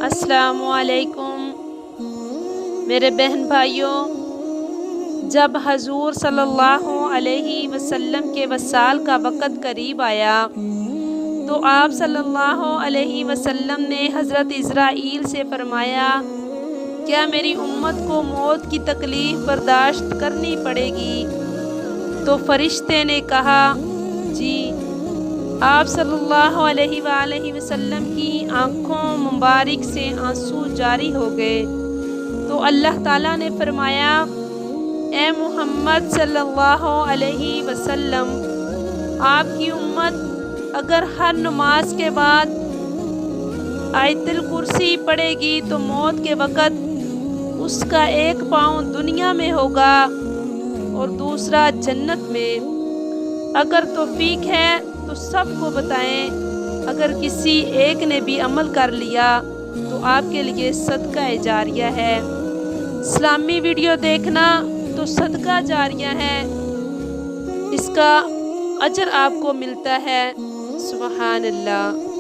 السلام علیکم میرے بہن بھائیوں، جب حضور صلی اللہ علیہ وسلم کے وصال کا وقت قریب آیا تو آپ صلی اللہ علیہ وسلم نے حضرت اسرائیل سے فرمایا، کیا میری امت کو موت کی تکلیف برداشت کرنی پڑے گی؟ تو فرشتے نے کہا جی۔ آپ صلی اللہ علیہ وآلہ وسلم کی آنکھوں مبارک سے آنسو جاری ہو گئے تو اللہ تعالیٰ نے فرمایا، اے محمد صلی اللہ علیہ وسلم، آپ کی امت اگر ہر نماز کے بعد آیت الکرسی پڑھے گی تو موت کے وقت اس کا ایک پاؤں دنیا میں ہوگا اور دوسرا جنت میں۔ اگر توفیق ہے تو سب کو بتائیں، اگر کسی ایک نے بھی عمل کر لیا تو آپ کے لیے صدقہ جاریہ ہے۔ اسلامی ویڈیو دیکھنا تو صدقہ جاریہ ہے، اس کا اجر آپ کو ملتا ہے۔ سبحان اللہ۔